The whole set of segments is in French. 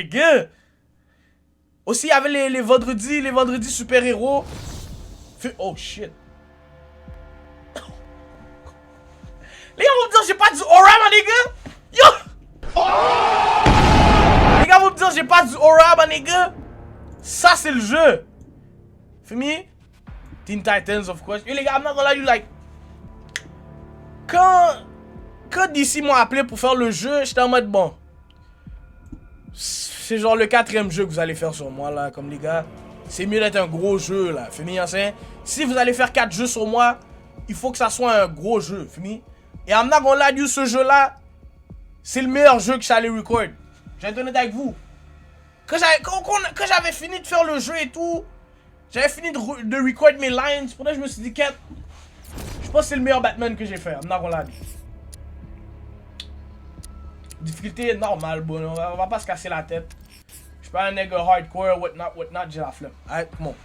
nigga. Aussi, il y avait les vendredis super-héros. Oh shit. Les gars vont me dire j'ai pas du aura, ma nigga. Yo! Les gars vont me dire j'ai pas du aura, ma nigga. Ça, c'est le jeu. For me, Teen Titans, of course. Yo, les gars, I'm not gonna lie, you like. Quand DC m'ont appelé pour faire le jeu, j'étais en mode bon. C'est genre le 4e jeu que vous allez faire sur moi, là. Comme les gars, c'est mieux d'être un gros jeu, là. For me, hein? Si vous allez faire 4 jeux sur moi, il faut que ça soit un gros jeu. For me. Et I'm not gonna lie, you, ce jeu-là, c'est le meilleur jeu que j'allais record. Je vais être honnête avec vous. Quand j'avais fini de faire le jeu et tout, j'avais fini de record mes lines. Pour ça, je me suis dit, je pense que c'est le meilleur Batman que j'ai fait. I'm not gonna lie. Difficulté normale, bon. On va pas se casser la tête. Je suis pas un nègre hardcore, whatnot, j'ai la flemme. Alright, come on.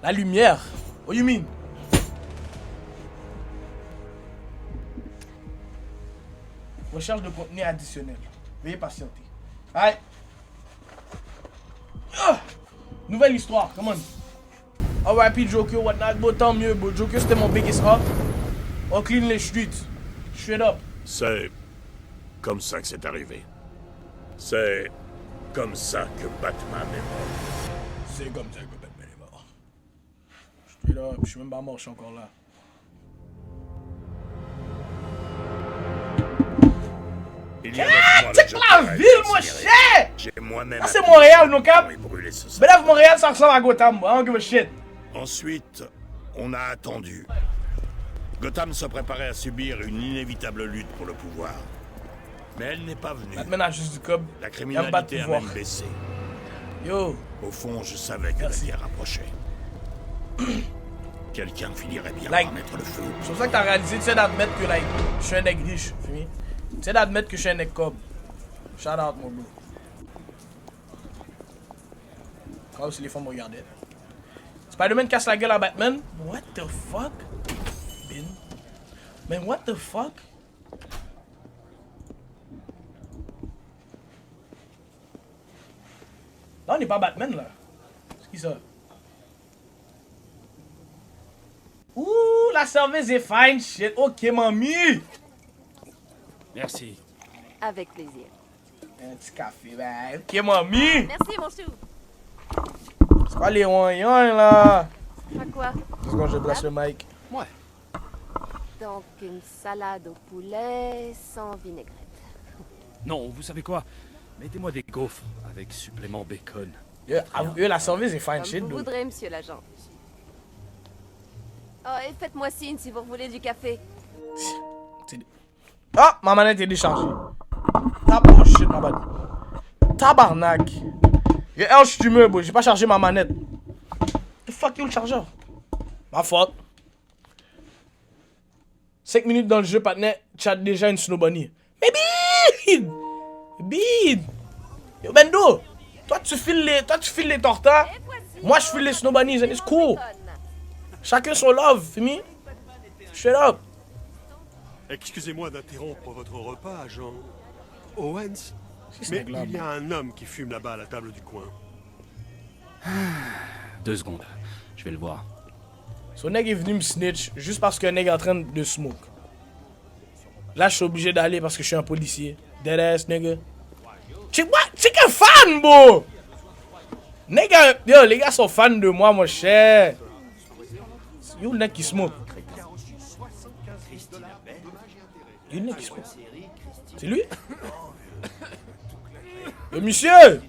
La lumière. What you mean? Recherche de contenu additionnel. Veuillez patienter. Alright. Nouvelle histoire, come on. RIP Joker, whatnot, bon, tant mieux, bon. Joker c'était mon biggest up. On clean les streets. Straight up. C'est comme ça que c'est arrivé. C'est comme ça que Batman est mort. C'est comme ça que Batman est mort. Straight up, je suis même pas mort, je suis encore là. Check la ville, mon cher! Ah, c'est Montréal, no cap? Mais là, Montréal, ça ressemble à Gotham, I don't give a shit. Ensuite, on a attendu. Gotham se préparait à subir une inévitable lutte pour le pouvoir. Mais elle n'est pas venue. Batman a juste du cob. La criminalité a même baissé. Yo. Au fond, je savais que la guerre approchait. Quelqu'un finirait bien par mettre le feu. C'est pour ça que t'as réalisé, tu sais d'admettre que je suis un nègre riche, fini. Tu sais d'admettre que je suis un nègre cob. Shout out, mon bro. Quand aussi les femmes me regardaient. Spider-Man casse la gueule à Batman. What the fuck? Ben. Man, what the fuck? Là, on n'est pas Batman, là. C'est qui ça? Ouh, la service est fine, shit. Ok, mamie. Merci. Avec plaisir. Un petit café, ben. Ok, mamie. Merci, mon chou. C'est pas les oignons, là. À quoi? Deux secondes, je place le mic. Ouais. Donc, une salade au poulet sans vinaigrette. Non, vous savez quoi? Mettez-moi des gaufres avec supplément bacon. La service est fine, Comme shit, vous dude. voudrez, monsieur l'agent. Oh, et faites-moi signe si vous voulez du café. Ah, ma manette est déchargée. Oh shit, ma bad. Tabarnak. Yo, je suis humeur, bro. J'ai pas chargé ma manette. The fuck, yo, le chargeur? Ma faute. 5 minutes dans le jeu, partner, chat déjà une Snow Bunny. Mais bide! Bide! Yo, Bendo! Toi, tu files les tortas. Moi, je file les Snow Bunnies, and it's cool. Chacun son love, fini? Straight up. Excusez-moi d'interrompre votre repas, agent Owens, mais il y a un homme qui fume là-bas à la table du coin. 2 secondes, je vais le voir. Son nègre est venu me snitch juste parce qu'un nègre est en train de smoke. Là, je suis obligé d'aller parce que je suis un policier. Deadass, nigga. Check un fan, bro! Nègre, yo, les gars sont fans de moi, mon cher. Yo, le nègre qui smoke. Yo, le nègre qui smoke. C'est lui? Yo, monsieur!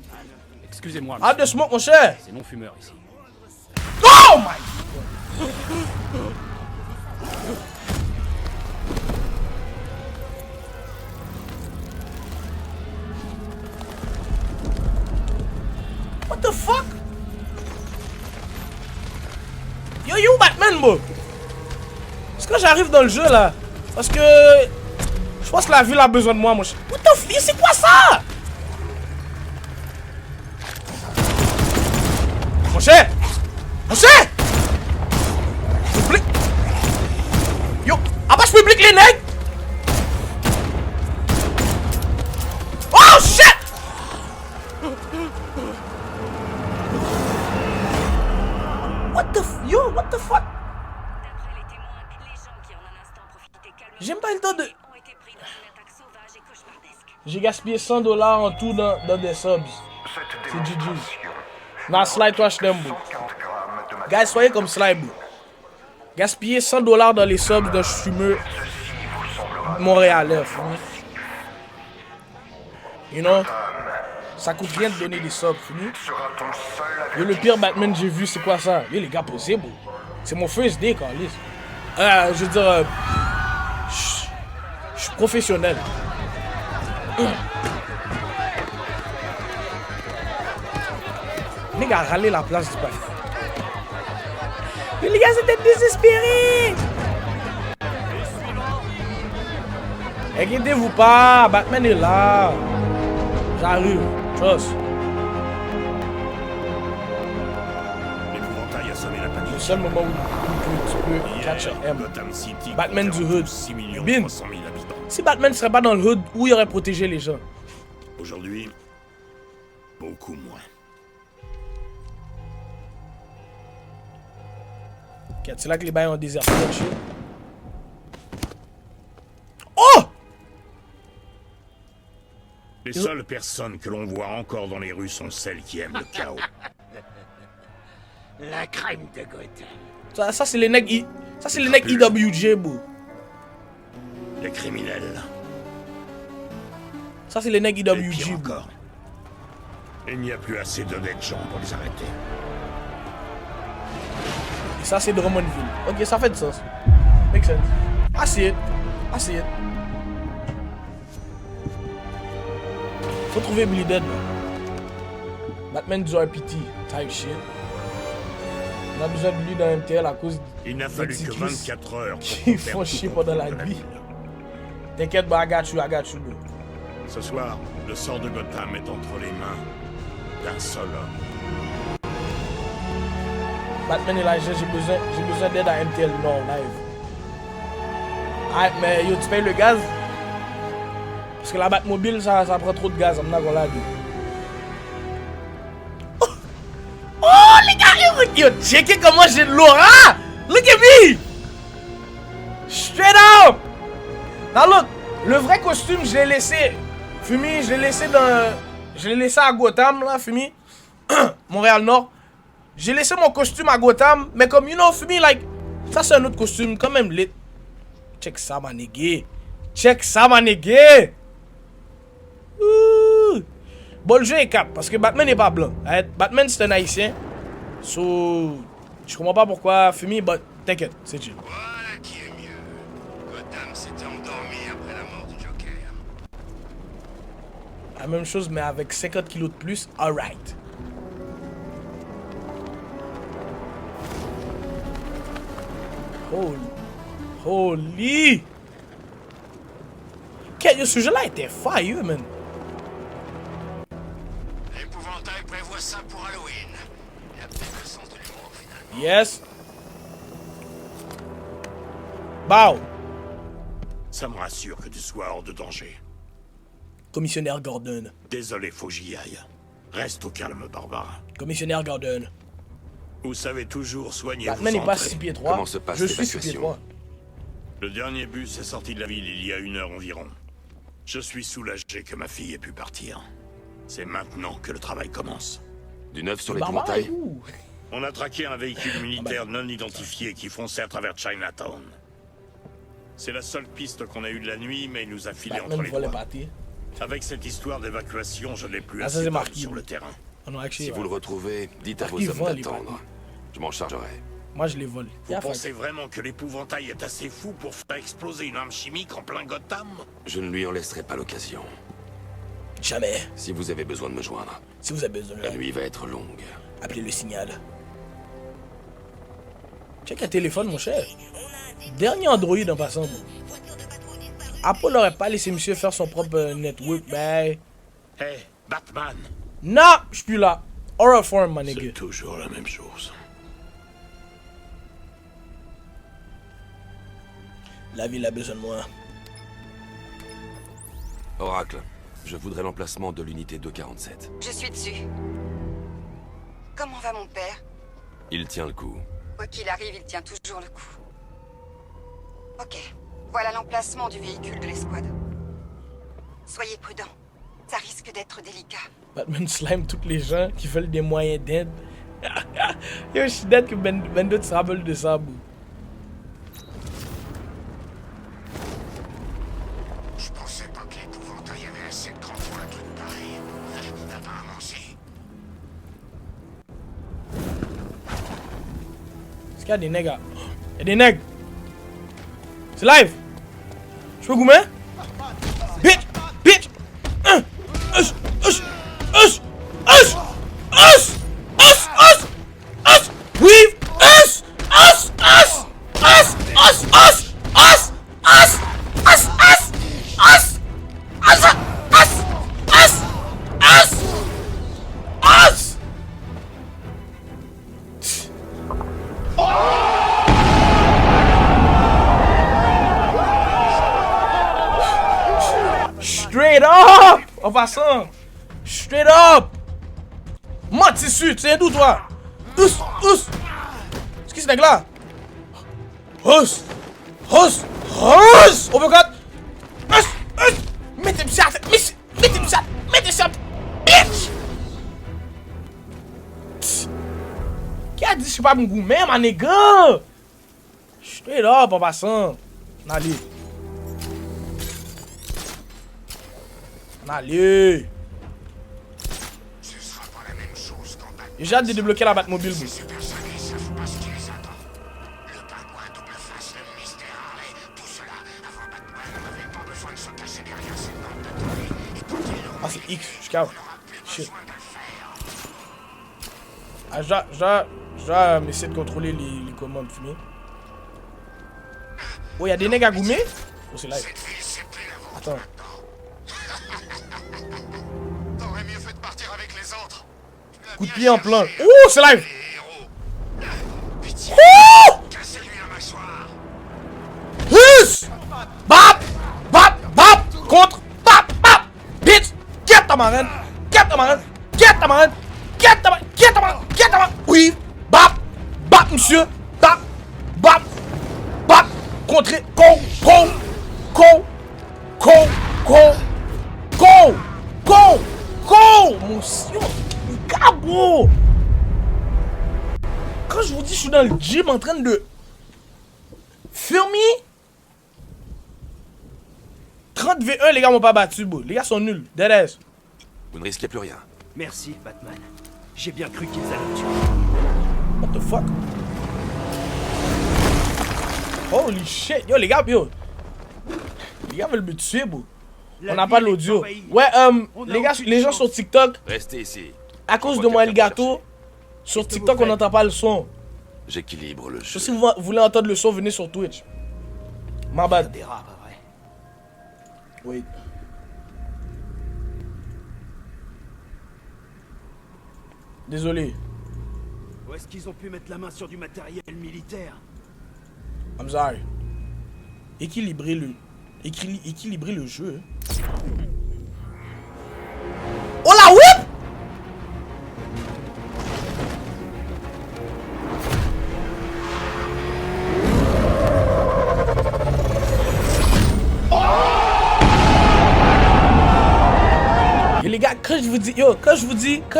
Excusez-moi, Arrête de smoke, mon cher! c'est non-fumeur ici. Oh my God! What the fuck? Yo, Batman, bro! Est-ce que j'arrive dans le jeu, là? Parce que... je pense que la ville a besoin de moi, mon cher. What the fuck? C'est quoi ça? Mon cher! Mon cher! Public! Yo! Abache public, les nègres! Oh, shit! fuck? D'après les témoins, les gens qui en un instant profitaient calmement J'aime pas le temps de... ont été pris dans une attaque sauvage et cauchemardesque. J'ai gaspillé $100 en tout dans des subs. C'est GG's. Now slide watch them, bro. Guys, soyez comme slide, bro. Gaspiller $100 dans les subs d'un streamer montréalais, fini. You know? Ça coûte rien de donner des subs, fini. Yo, le pire Batman que j'ai vu, c'est quoi ça? Yo, les gars, posez, bro. C'est mon first day, Carlis. Je veux dire... je suis professionnel. Les gars, râler la place du bac. Mais les gars, c'était désespéré. Inquiétez-vous pas, Batman est là. J'arrive, trust. L'épouvantail a sonné la panique. Le seul moment où tu peux catch a M. Gotham City Batman du hood. 6 millions Bin. 300 000 habitants. Si Batman serait pas dans le hood, où il aurait protégé les gens? Aujourd'hui, beaucoup moins. Ok, c'est là que les bails ont déserté. Oh! Les seules personnes que l'on voit encore dans les rues sont celles qui aiment le chaos. La crème de Gotham. Ça c'est les necks ça c'est les necks IWJ, bro. Les criminels. Ça c'est les necks Et IWJ, pire bro. encore, il n'y a plus assez d'honnêtes gens pour les arrêter. Et ça c'est Drummondville. Ok, ça fait du sens. Make sense. I see it. I see it. Faut trouver Billy Dead, man. Batman du RPT, type shit. On a besoin de lui dans MTL à cause Il n'a fallu que cyclistes 24 heures pour qui faire font tout chier contrôle pendant la de nuit. ville. T'inquiète, bah, I got you, bro. Ce soir, le sort de Gotham est entre les mains d'un seul homme. Batman et la j'ai besoin d'aide à MTL non live. Alright, mais yo, tu payes le gaz? Parce que la Batmobile, ça prend trop de gaz, on a l'a dit. Oh, les gars, yo, checkez comment j'ai de l'aura! Look at me! Straight up! Now look, le vrai costume, je l'ai laissé. Fumi, je l'ai laissé dans... Je l'ai laissé à Gotham, là, Fumi. Montréal-Nord. J'ai laissé mon costume à Gotham, mais comme, you know, Fumi, like... Ça, c'est un autre costume, quand même lit. Check ça, ma nigga. Check ça, ma nigga. Ouh. Bon, le jeu est cap, parce que Batman n'est pas blanc. Right? Batman, c'est un haïtien. So... Je comprends pas pourquoi Fumi, but t'inquiète, c'est chill. Voilà qui est mieux. Gotham s'est endormi après la mort du Joker. La même chose, mais avec 50 kilos de plus, alright. Holy! Quel ce jeu-là était fire, man. L'épouvantail prévoit ça pour Halloween. Il a peut-être le sens de l'humour, finalement. Yes. Bow. Ça me rassure que tu sois hors de danger. Commissionnaire Gordon. Désolé, faut que j'y aille. Reste au calme, Barbara. Commissionnaire Gordon. Vous savez toujours soigner Batman vos n'est pas entrées. 6 pieds 3. Comment se passe Je suis 6 pieds l'évacuation 3. Le dernier bus est sorti de la ville il y a 1 heure environ. Je suis soulagé que ma fille ait pu partir. C'est maintenant que le travail commence. Du neuf sur Barbara et l'épouvantail. tout. On a traqué un véhicule militaire non identifié qui fonçait à travers Chinatown. C'est la seule piste qu'on a eue de la nuit, mais il nous a filé Batman entre les volait doigts. pâté. Avec cette histoire d'évacuation, je n'ai plus Ah, ça, assez c'est d'hommes marqué. sur le terrain. Oh non, actually, Si vous le retrouvez, dites à vos Ils hommes volent, les d'attendre. papiers. Je m'en chargerai. Moi, je les vole. Vous pensez vraiment que l'épouvantail est assez fou pour faire exploser une arme chimique en plein Gotham? Je ne lui en laisserai pas l'occasion. Jamais. Si vous avez besoin de me joindre, Si vous avez besoin, la nuit va être longue. appelez le signal. Check un téléphone, mon cher. Dernier Android en passant. Apple n'aurait pas laissé monsieur faire son propre network, ben... Hey, Batman! Non, je suis plus là. Horror form, ma C'est nigga. toujours la même chose. La ville a besoin de moi. Oracle, je voudrais l'emplacement de l'unité 247. Je suis dessus. Comment va mon père? Il tient le coup. Quoi qu'il arrive, il tient toujours le coup. Ok, voilà l'emplacement du véhicule de l'escouade. Soyez prudents, ça risque d'être délicat. Batman slime tous les gens qui veulent des moyens d'aide. Yo, je suis dead que Ben d'autres se rappellent de ça, bou. Je pensais pas que l'épouvantail avait assez de cran pour un truc pareil. Apparemment, si. Est-ce qu'il y a des nègres? Il y a des nègres! C'est live! Je peux goumer? Bitch! Bitch! Us! Us! Us! Us! Us! Us! Us! Us! Weave! Us! Us! Us! Us! Us! Us! Us! Us! Us! Us! Us! Us! Us! Us! Us! Straight up! En passant! Straight up! Moi, tissu, tu sais d'où toi? Ous! Ous! C'est qui ce mec là? Ous! Ous! Ous! Oh my god! Ous! Ous! Mettez-moi ça! Mettez-moi ça! Mettez ça! Bitch! Qui a dit que je suis pas mon goût même, ma nègre? Straight up en passant! Allez! Allez! Ce sera pas la même chose qu'en Batman. J'ai hâte de débloquer la Batmobile, bro. Super savants savent pas ce qui les attend. Le pingouin double face, le mystère Harley, tout cela. Avant Batman, on n'avait pas besoin de se cacher derrière cette bande de tauliers. Et quand ils l'auront Ah, c'est X, je capte. Shit. besoin de le faire. Ah, je dois essayer de contrôler les commandes, fini. Oh, y'a des nègres à goumer? Oh, c'est live. Cette ville, c'est plus la vôtre. Attends. T'aurais mieux fait de partir avec les autres. Coup de pied en plein. Oh, c'est live! Les héros. Pitié. Oh! Cassez-lui la mâchoire. Yes! Bap! Bap! Bap! Contre! Bap! Bap! Bitch! Get ta marraine! Get ta marraine! Get ta marraine! Get ta marraine! Get ta marraine! Get ta marraine! Oui! Bap! Bap, monsieur! Bap! Bap! Bap! Contré! Go! Go! Go! Go! Go! Go! Go! Go! Mon sion! Gabo! Quand je vous dis je suis dans le gym en train de Fermi 30 V1, les gars m'ont pas battu, bro. Les gars sont nuls. Deadass. Vous ne risquez plus rien. Merci, Batman. J'ai bien cru qu'ils allaient me tuer. What the fuck? Holy shit. Yo, les gars, yo. Les gars veulent me tuer, bro. On n'a pas l'audio. Ouais, les gars, les gens sur TikTok, Restez ici. à cause de moi et le gâteau, sur TikTok, on n'entend pas le son. J'équilibre le jeu. Si vous voulez entendre le son, venez sur Twitch. My bad. Des rats, pas vrai. Wait. Désolé. Où est-ce qu'ils ont pu mettre la main sur du matériel militaire? I'm sorry. Équilibrer le jeu. Oh la whip! Et les gars, quand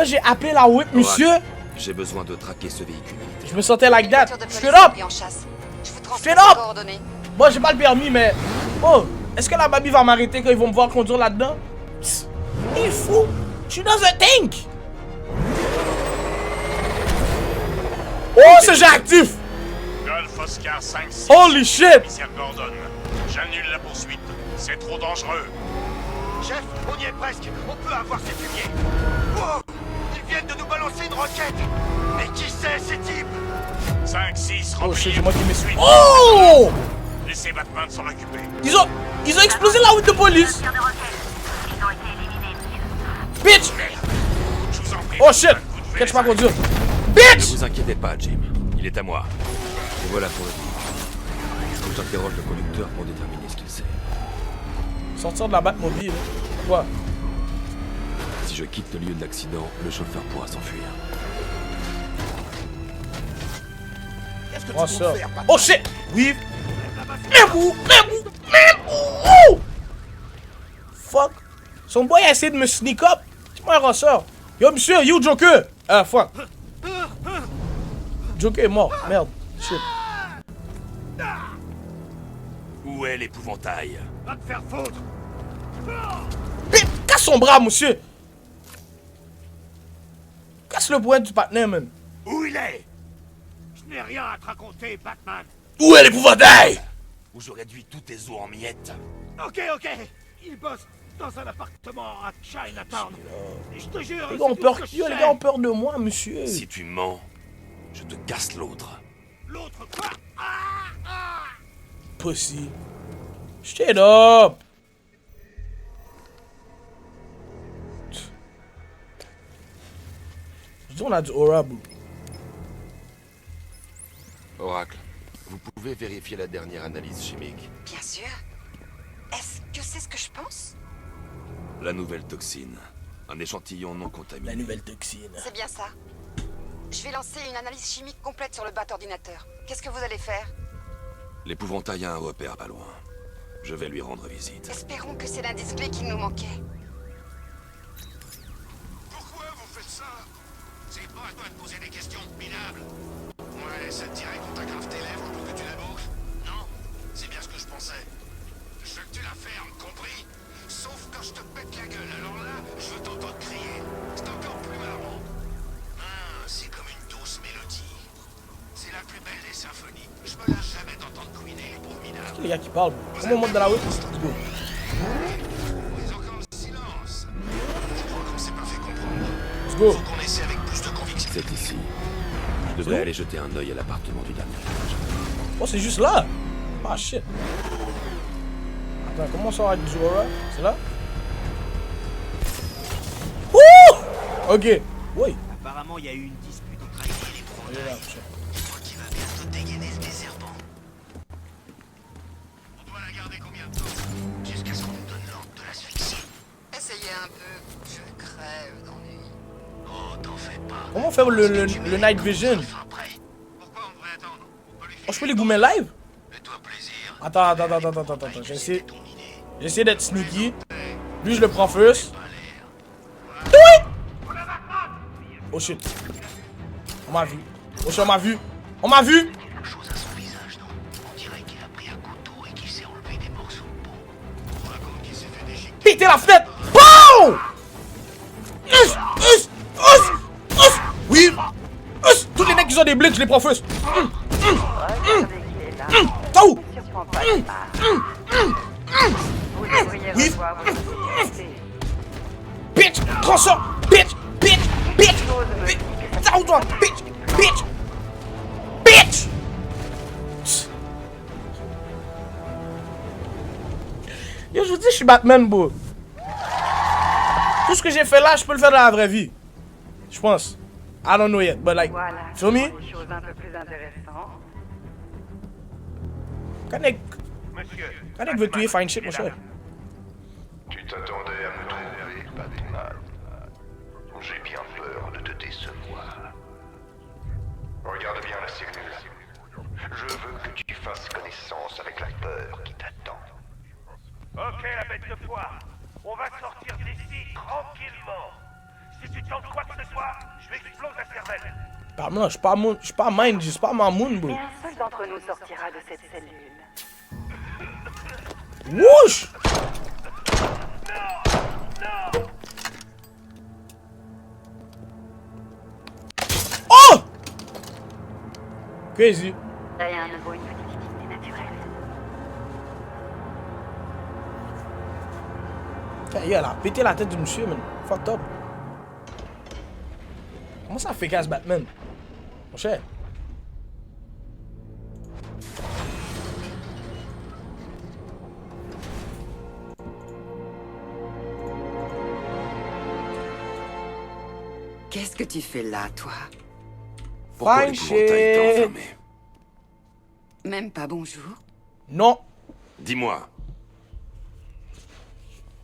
j'ai appelé la whip, monsieur, J'ai besoin de traquer ce véhicule. je me sentais like that. Voiture de Straight police up! pris en chasse. Je vous Straight transmets ses up! coordonnées. Moi j'ai pas le permis, mais. Oh, est-ce que la baby va m'arrêter quand ils vont me voir conduire là-dedans? Psst, il est fou! She doesn't think! Oh, c'est jeu actif! Golf Oscar 5-6. Holy shit! Commissaire Gordon. J'annule la poursuite. C'est trop dangereux. Chef, on y est presque. On peut avoir ces fumiers. Wow! Ils viennent de nous balancer une roquette. Mais qui c'est ces types? 5-6, Oh shit, remplis c'est moi qui de me suite. Oh! Laissez Batman s'en occuper. Ils ont explosé la route de police! Bitch! Je vous en prie. Oh shit! Vous devez Catch pas les conduire. Ne Bitch! vous inquiétez pas, Jim. Il est à moi. Et voilà pour le coup. Faut que j'interroge le conducteur pour déterminer ce qu'il sait. Sortir de la Batmobile. Quoi? Si je quitte le lieu de l'accident, le chauffeur pourra s'enfuir. Qu'est-ce que Oh, tu ça. comptes faire, Batman? Oh shit! Oui! Même où! Fuck! Son boy a essayé de me sneak up! C'est-moi un ressort! Yo, monsieur, you Joker! Ah, fuck! Joker est mort, merde, shit. Où est l'épouvantail? Va te faire foutre! Casse son bras, monsieur! Casse le bras du partenaire, man! Où il est? Je n'ai rien à te raconter, Batman. Où est l'épouvantail? Où je réduis tous tes os en miettes. Ok. Il bosse dans un appartement à Chinatown. Je te jure, Les c'est gars ont tout peur, ce que je yo, les sais. gars ont peur de moi, monsieur! Si tu mens, je te casse l'autre. L'autre quoi? Pussy. Shut up! Je dis on a du aura, bro. Oracle, vous pouvez vérifier la dernière analyse chimique. Bien sûr. Est-ce que c'est ce que je pense? La nouvelle toxine. Un échantillon non La contaminé. nouvelle toxine. C'est bien ça. Je vais lancer une analyse chimique complète sur le bat ordinateur. Qu'est-ce que vous allez faire? L'épouvantail a un repère pas loin. Je vais lui rendre visite. Espérons que c'est l'indice clé qui nous manquait. Pourquoi vous faites ça? C'est pas à toi de poser des questions minables. Ouais, ça te dirait qu'on t'aggrave tes lèvres pour que tu la boucles? Non, c'est bien ce que je pensais. Je veux que tu la fermes, compris? Sauf quand je te pète la gueule, alors là, je veux t'entendre crier. C'est encore plus marrant. Ah, c'est comme une douce mélodie. C'est la plus belle des symphonies. Je me lâche jamais d'entendre couiner les pauvres minables. Les gars qui parlent, bro. Comment on monte dans la route? Let's go. Ils ont encore le silence. Je crois qu'on s'est pas fait comprendre. Let's go. Faut qu'on essaie avec plus de conviction. C'est ici. Je devrais aller jeter un œil à l'appartement du dernier étage. Oh, c'est juste là! Ah, shit. Attends, comment ça va avec du aura? C'est là? Ouh! Ok. Oui. Apparemment, il y a eu une dispute entre Ivy et les Il est là, Brondins. shit. Je crois qu'il va bientôt dégainer ce désherbant. On doit la garder combien de temps? Jusqu'à ce qu'on nous donne l'ordre de l'asphyxie. Essayez un peu. Je crève d'ennui. Oh, t'en fais pas. Comment faire le night vision? Enfin, prêt. Pourquoi on devrait attendre? On peut lui Oh, je peux les goumer live? Fais-toi plaisir. Attends. J'essaie d'être sneaky. Lui, je le prends first. Oui! Oh shit. On m'a vu. Oh shit, on m'a vu. On m'a vu! Quelque chose à son visage, non? On dirait qu'il a pris un couteau et qu'il s'est enlevé des morceaux de peau. On raconte qu'il s'est fait déchiqueter. Péter la fenêtre! Pow! Oui! Tous les mecs qui ont des blics, je les prends first. Ciao! Oui! Bitch! Transforme! Bitch! Ciao toi! Bitch! Yo, je vous dis, je suis Batman, bro. Tout ce que j'ai fait là, je peux le faire dans la vraie vie. Je pense. I don't know yet, but like, Voilà. feel me? Des choses un peu plus intéressantes. Quand veut tuer Fine Shit, mon cher. Tu t'attendais à me trouver, Batman. J'ai bien peur de te décevoir. Regarde bien la cellule. Je veux que tu fasses connaissance avec la peur qui t'attend. Ok, la bête de foire. On va sortir d'ici tranquillement. Si tu tentes quoi que ce soit, je m'explose la cervelle. Pardon, je suis pas mind, je suis pas ma moon, bro. Mais un seul d'entre nous sortira de cette cellule. Wouch! Oh! Crazy. Rien ne vaut une petite naturelle. Yo, elle a pété la tête du monsieur, man. Fucked up. Comment ça fait casse Batman? Mon cher. Qu'est-ce que tu fais là, toi? Pourquoi Fine l'épouvantail est shit. enfermé? Même pas bonjour? Non. Dis-moi.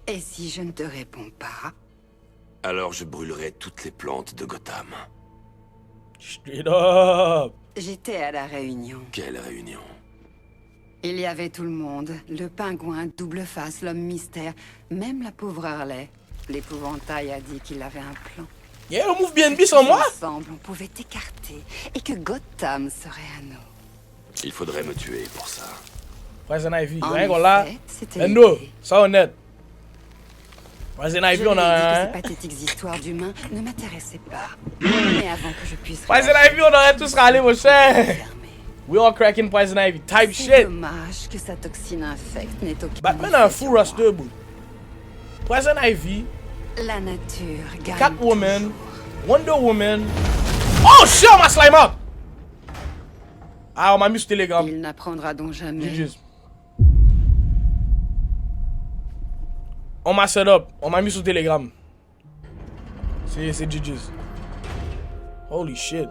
Et si je ne te réponds pas? Alors je brûlerai toutes les plantes de Gotham. Straight up. J'étais à la réunion. Quelle réunion? Il y avait tout le monde. Le pingouin, double face, l'homme mystère. Même la pauvre Harley. L'épouvantail a dit qu'il avait un plan. Yeah, on move BNB sans moi? Ensemble, on pouvait écarter. Et que Gotham serait à nous. Il faudrait me tuer pour ça. Poison Ivy, En rien qu'on l'a. effet, c'était Endo, l'idée. ça honnête. Poison Je Ivy, lui ai on dit a que un. ces pathétiques histoires d'humains ne m'intéressaient pas. Mais avant que je puisse... Poison Ivy, on aurait tous râlé, mon cher. We all cracking Poison Ivy. Type C'est shit. dommage que sa toxine infecte n'ait aucun Batman a un full roster, bro. Poison Ivy, La nature gagne. Catwoman, Wonder Woman. Oh shit, on m'a slime out. Ah, on m'a mis sur Telegram. Il n'apprendra donc jamais. GG's. On m'a set up. On m'a mis sur Telegram. C'est GG's. Holy shit.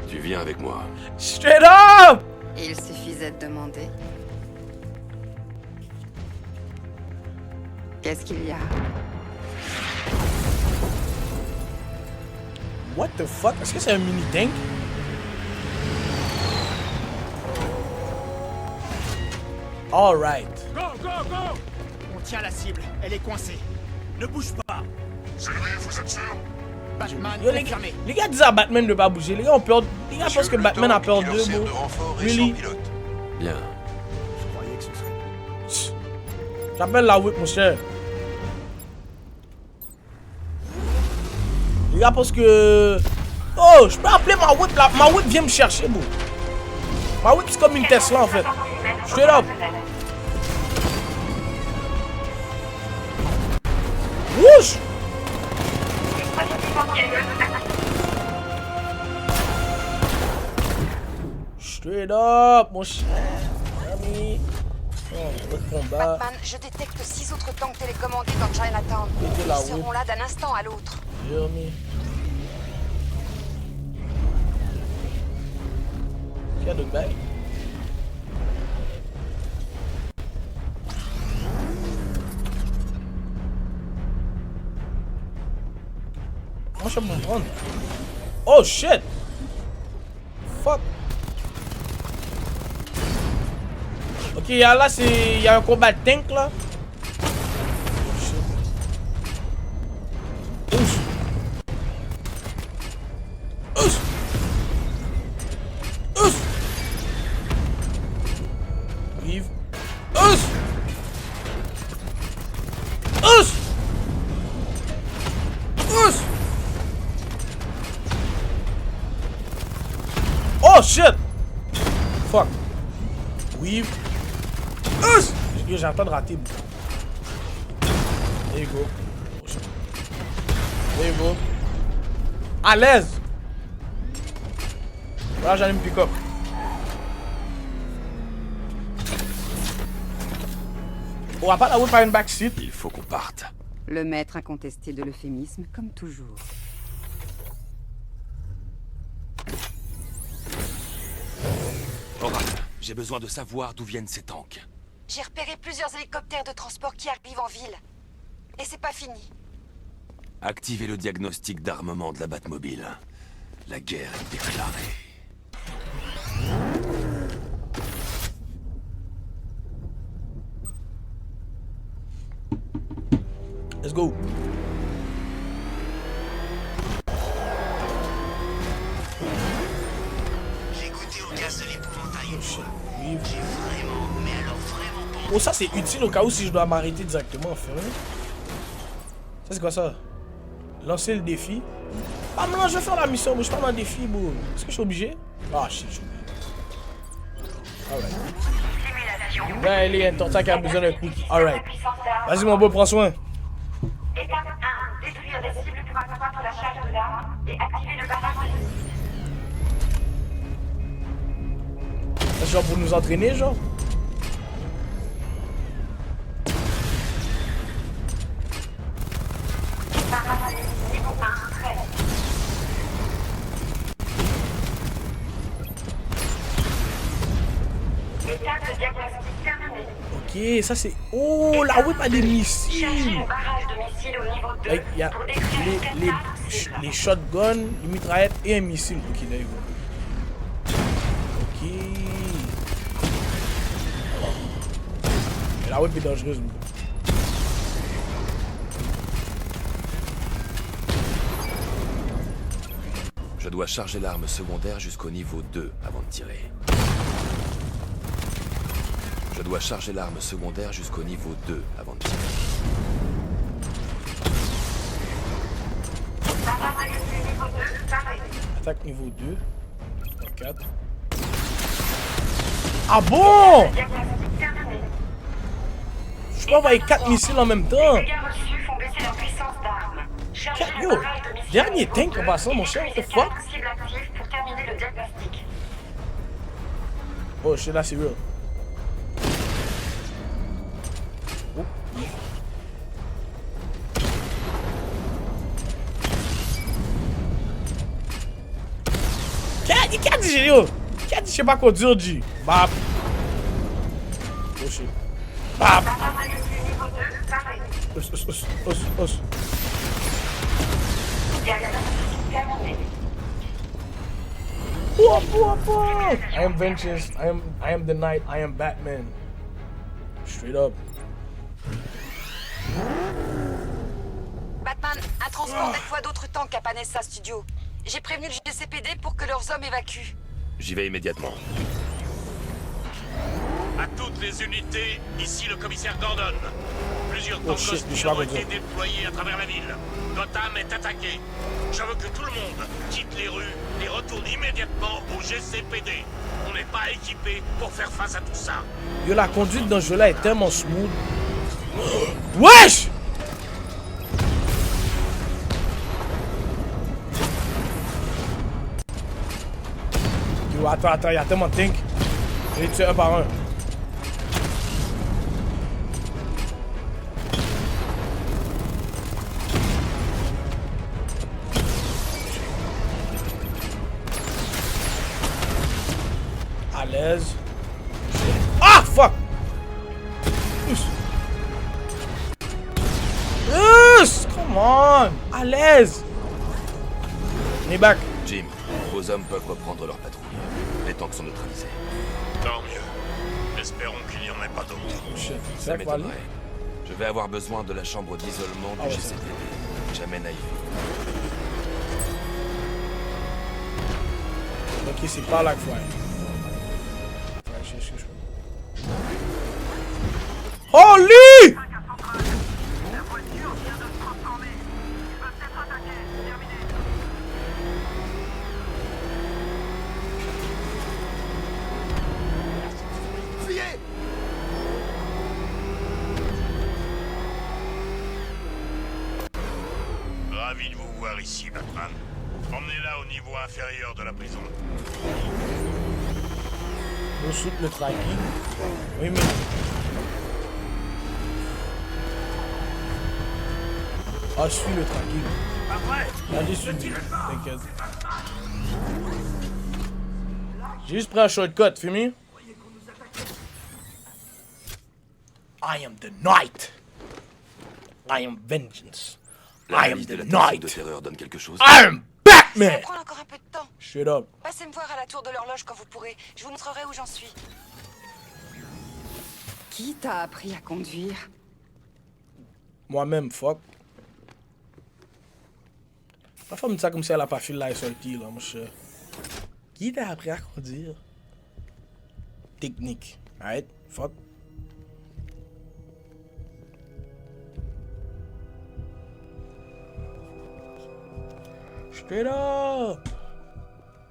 Tu viens avec moi. Straight up! Il suffisait de demander. Qu'est-ce qu'il y a? What the fuck? Est-ce que c'est un mini tank? Alright. Go, go, go! On tient la cible, elle est coincée. Ne bouge pas. C'est lui, vous êtes sûr? Batman, Yo, confirmé. les gars disent à Batman de pas bouger. Les gars ont peur. Les gars pensent que Batman a peur d'eux, bro. Really? Bien. Je croyais que ce serait... J'appelle la whip, mon cher. Les gars pensent que... Oh, je peux appeler ma whip là. Ma whip vient me chercher, bro. Ma whip c'est comme une Tesla en fait. Straight up. Wouch! Straight up, mon cher. Ami. Oh, le combat. Batman, je détecte 6 autres tanks télécommandés dans Chinatown. Mettez la Ils seront là d'un instant à l'autre. Hear me. Il y a d'autres bails. Comment je peux me prendre? Oh shit! Fuck! Ok, là c'est. Il y a un combat de tank là. Oh shit. Ouf! Ouf! Ouf! Vive! Ouf! Ouf! Ouf! Oh shit! Fuck! Weave! Ouf! J'ai le temps de rater. There you go. Oh shit. There you go. À l'aise! Là j'allais me pick up. On va pas la route par une backseat. Il faut qu'on parte. Le maître incontesté de l'euphémisme, comme toujours. Horace, j'ai besoin de savoir d'où viennent ces tanks. J'ai repéré plusieurs hélicoptères de transport qui arrivent en ville. Et c'est pas fini. Activez le diagnostic d'armement de la Batmobile. La guerre est déclarée. Let's go. J'ai goûté au gaz de l'épouvantail une fois. Oui. J'ai vraiment, mais alors vraiment pas. Oh, ça c'est utile au cas où si je dois m'arrêter directement en faire un. Ça c'est quoi ça? Lancer le défi. Ah mais non, je vais faire la mission, mais je suis pas dans le défi, bro. Est-ce que je suis obligé? Ah shit, je suis obligé. Alright. Ben, il y a un tortue qui a besoin d'un cookie. Alright. Vas-y mon beau, prends soin. Étape 1. Détruire les cibles pour accroître la charge de l'arme et activer le barrage de missiles. C'est genre pour nous entraîner, genre? Barrage niveau 1, prêt. Étape de diagnostic terminée. Ok, ça c'est... Oh, la whip a des missiles. Cherchez le barrage de missiles au niveau 2 Like, y a pour détruire les shotguns, les mitraillettes et un missile. Ok, there you go. Ok. Mais la whip est dangereuse, bro. Je dois charger l'arme secondaire jusqu'au niveau 2 avant de tirer. Je dois charger l'arme secondaire jusqu'au niveau 2 avant de tirer. Attaque niveau 2. 4. Ah bon? Je peux envoyer 4 missiles en même temps. Les dégâts reçus font baisser la puissance d'arme. Chargez le Yo, barrage de missiles dernier au niveau tank en 2 passant, mon cher. What et the fuck? 4 cibles actives pour terminer le diagnostic. Oh shit, là c'est real. Oh. Qui a dit yo? Qui a dit je sais pas conduire, G? Bap. Oh shit. Bap. Os. I am Vengeance. I am the Knight. I am Batman. Straight up. Batman, un transport déploie d'autres tanks à Panessa Studio. J'ai prévenu le GCPD pour que leurs hommes évacuent. J'y vais immédiatement. À toutes les unités, ici le commissaire Gordon. Plusieurs tanks shit, hostiles ont été déployés à travers la ville. Gotham est attaqué. Je veux que tout le monde quitte les rues et retourne immédiatement au GCPD. On n'est pas équipé pour faire face à tout ça. Yo, la conduite dans ce jeu-là est tellement smooth. Wesh! Yo, attends, il y a tellement de tanks. Je vais les tuer un par un. À l'aise. Ah, fuck! Yes! Come on! À l'aise! On est back. Jim, vos hommes peuvent reprendre leur patrouille. Les tanks sont neutralisés. Tant mieux. Espérons qu'il n'y en ait pas d'autres. Ça m'étonnerait. Je vais avoir besoin de la chambre d'isolement du GCPD. J'amène à Ivy. Ok, c'est pas là qu'il faut aller. Holy! Ravi de vous voir ici, Batman. Emmenez-la au niveau inférieur de la prison. On saute le tracking. Oui, mais... Ah, je suis le tracking. Allez, suivi. T'inquiète. J'ai juste pris un shortcut, Fumi. I am the Knight. I am Vengeance. I am de the la Knight. de terreur donne quelque chose. I am Batman. Ça va prendre encore un peu de temps. Straight up. Passez me voir à la tour de l'horloge quand vous pourrez. Je vous montrerai où j'en suis. Qui t'a appris à conduire? Moi-même, fuck. La femme dit ça comme si elle a pas fait la sortie, là, mon cher. Qui t'a appris à conduire? Technique. Alright? Fuck. Straight up!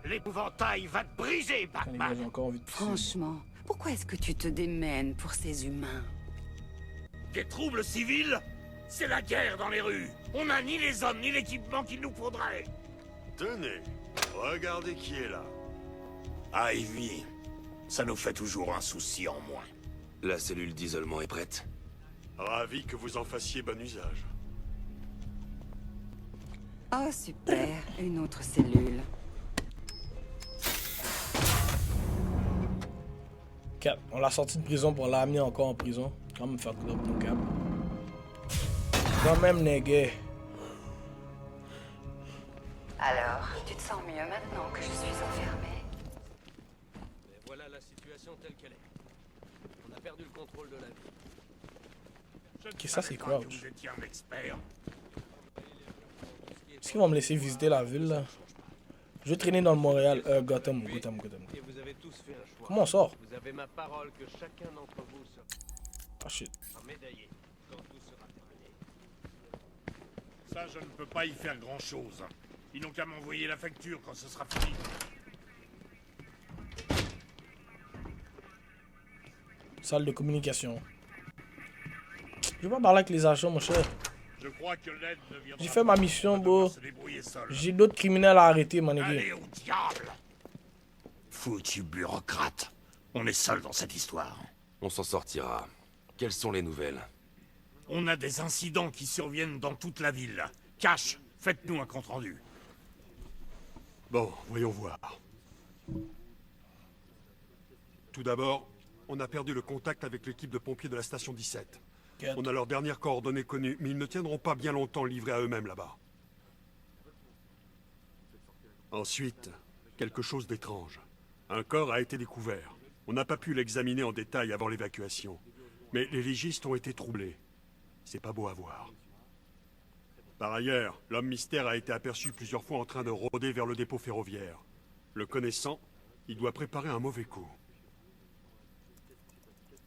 L'épouvantail va te briser, Batman! J'ai encore envie de... Franchement, pourquoi est-ce que tu te démènes pour ces humains? Des troubles civils? C'est la guerre dans les rues. On n'a ni les hommes ni l'équipement qu'il nous faudrait. Tenez, regardez qui est là. Ivy, ça nous fait toujours un souci en moins. La cellule d'isolement est prête. Ravi que vous en fassiez bon usage. Oh super, une autre cellule. 4. On l'a sorti de prison pour l'amener encore en prison. Quand même fuck up mon cap. Quand même nègre. Alors, tu te sens mieux maintenant que je suis enfermée? Et voilà la situation telle qu'elle est. On a perdu le contrôle de la ville. Qu'est-ce que ça c'est Crouch? Vous étiez un expert. Est-ce qu'ils vont me laisser visiter la ville là? Je vais traîner dans le Montréal. Gotham. Et vous avez tous fait un choix. Comment on sort? Vous avez ma parole que chacun d'entre vous sera Ah shit. médaillé quand tout sera terminé. Ça, je ne peux pas y faire grand-chose. Ils n'ont qu'à m'envoyer la facture quand ce sera fini. Salle de communication. Je vais pas parler avec les agents, mon cher. Je crois que l'aide ne viendra J'ai fait ma mission, bro. se débrouiller seul. J'ai d'autres criminels à arrêter, mon Allez nègre. au diable! Foutu bureaucrate. On est seul dans cette histoire. On s'en sortira. Quelles sont les nouvelles? On a des incidents qui surviennent dans toute la ville. Cash, faites-nous un compte-rendu. Bon, voyons voir. Tout d'abord, on a perdu le contact avec l'équipe de pompiers de la station 17. On a leurs dernières coordonnées connues, mais ils ne tiendront pas bien longtemps livrés à eux-mêmes là-bas. Ensuite, quelque chose d'étrange. Un corps a été découvert. On n'a pas pu l'examiner en détail avant l'évacuation. Mais les légistes ont été troublés. C'est pas beau à voir. Par ailleurs, l'homme mystère a été aperçu plusieurs fois en train de rôder vers le dépôt ferroviaire. Le connaissant, il doit préparer un mauvais coup.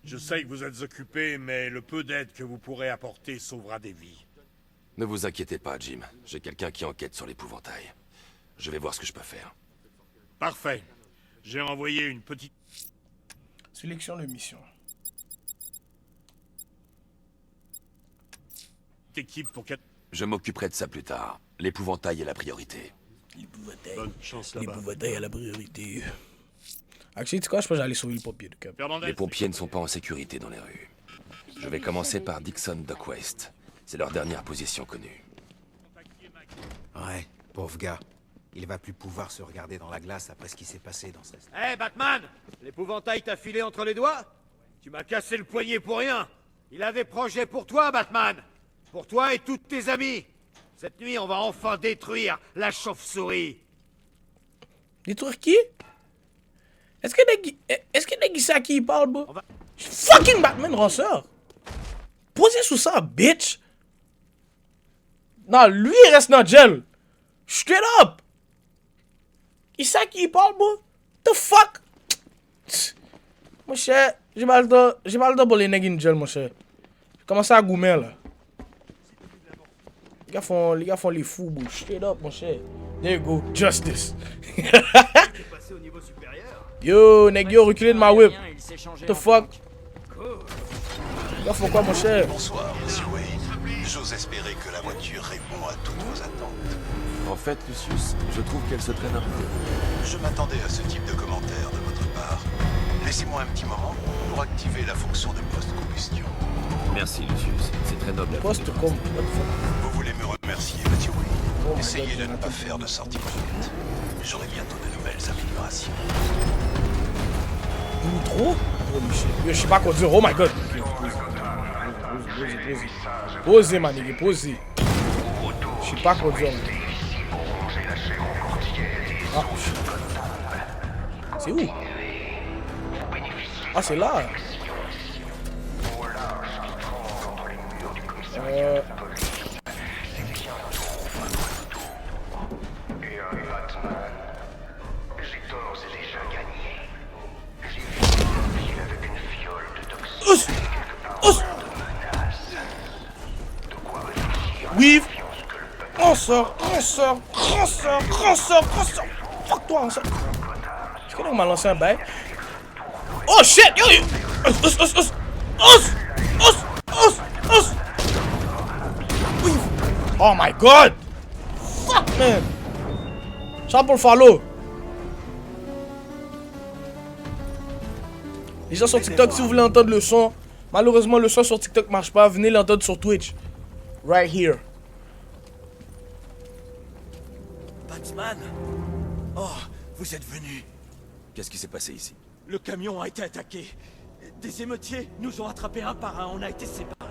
Je sais que vous êtes occupé, mais le peu d'aide que vous pourrez apporter sauvera des vies. Ne vous inquiétez pas, Jim. J'ai quelqu'un qui enquête sur l'épouvantail. Je vais voir ce que je peux faire. Parfait. J'ai envoyé une petite... Sélection de mission. équipe pour 4... Je m'occuperai de ça plus tard. L'épouvantail est la priorité. Bonne chance là-bas. L'épouvantail à la priorité. Actually, tu sais quoi, je pense que j'allais sauver le pompier de cap. Les pompiers ne sont pas en sécurité dans les rues. Je vais commencer par Dixon Dockwest. C'est leur dernière position connue. Ouais, pauvre gars. Il va plus pouvoir se regarder dans la glace après ce qui s'est passé dans cette... Hé, Batman! L'épouvantail t'a filé entre les doigts? Tu m'as cassé le poignet pour rien! Il a des projets pour toi, Batman! Pour toi et tous tes amis! Cette nuit, on va enfin détruire la chauve-souris! Détruire qui? Est-ce que Negi sait à qui il parle, bro? Fucking Batman, ranceur! Posez sous ça, bitch! Non, lui, il reste dans le gel! Straight up! Il sait à qui il parle, bro? The fuck? Mon cher, j'ai pas le temps pour les nègres in gel, mon cher. J'ai commencé à goumer, là. Les gars font les fous, bro. Straight up, mon cher. There you go. Justice. Yo, nègre, reculez de ma whip. What the fuck? Les gars font quoi, mon cher? Bonsoir, monsieur Wayne. J'ose espérer que la voiture répond à toutes vos attentes. En fait, Lucius, je trouve qu'elle se traîne un peu. Je m'attendais à ce type de commentaire de votre part. Laissez-moi un petit moment pour activer la fonction de post-combustion. Merci, Lucius. C'est très noble. Vous voulez me remercier, Matthew Wayne. Essayez de ne pas faire de sortie complète. J'aurai bientôt de nouvelles améliorations. Trop? Yo, je sais pas conduire. Oh my god. Posez, ma nigga, posez. Je sais pas conduire. Ah, c'est où? Ah, c'est là. Weave. On sort. Fuck toi, on sort. Est-ce qu'on m'a lancé un bail? Oh shit, yo! Weave. Oh my god! Fuck, man! Ça pour le follow. Les gens sur TikTok, si vous voulez entendre le son, malheureusement le son sur TikTok marche pas, venez l'entendre sur Twitch. Right here. Batman! Oh, vous êtes venu. Qu'est-ce qui s'est passé ici? Le camion a été attaqué. Des émeutiers nous ont attrapés un par un. On a été séparés.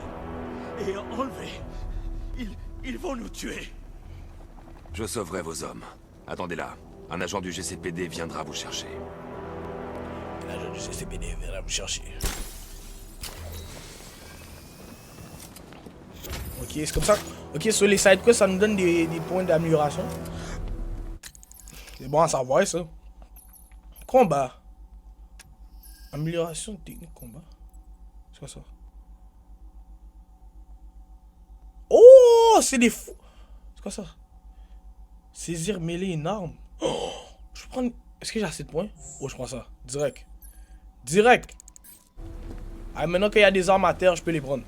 Et enlevés. Ils vont nous tuer. Je sauverai vos hommes. Attendez là. Un agent du GCPD viendra vous chercher. L'agent du GCPD viendra vous chercher. Ok, c'est comme ça. Ok, sur les side quests, ça nous donne des points d'amélioration. C'est bon à savoir ça. Combat. Amélioration technique combat. C'est quoi ça? Oh, c'est des fous. C'est quoi ça? Saisir, mêler une arme. Oh, je prends. Est-ce que j'ai assez de points? Oh, je prends ça. Direct. Direct. Ah, maintenant qu'il y a des armes à terre, je peux les prendre.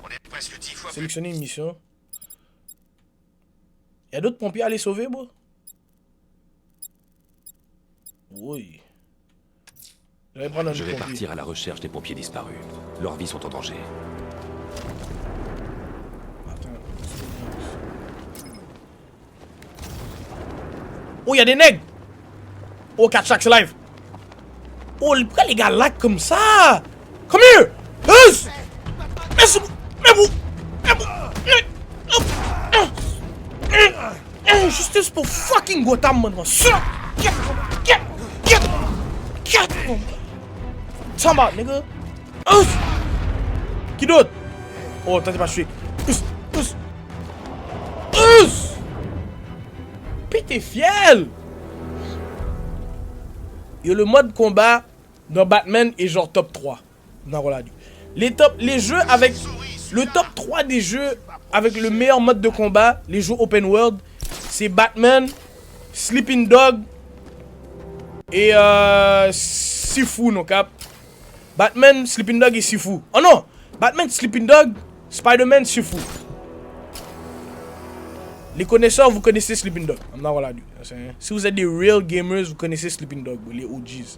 On est presque 10 fois Sélectionner une mission. Il y a d'autres pompiers à les sauver, bro? Oui. Je vais partir à la recherche des pompiers disparus. Leurs vies sont en danger. Oh, il y a des nègres! Oh, 4 Shacks live! Oh, pourquoi les gars lag comme ça? Come here! Yes! Justice pour fucking Gotham, man! Get! Come out, nigga! Qui d'autre? Oh, t'as pas tué. Pété fiel! Yo, le mode combat dans Batman est genre top 3. Non, voilà. Les jeux avec le top 3 des jeux avec le meilleur mode de combat, les jeux open world, c'est Batman, Sleeping Dog et Sifu, non cap. Batman, Sleeping Dog et Sifu. Oh non! Batman, Sleeping Dog, Spider-Man, Sifu. Les connaisseurs, vous connaissez Sleeping Dog. Non, voilà. Si vous êtes des real gamers, vous connaissez Sleeping Dog, les OGs.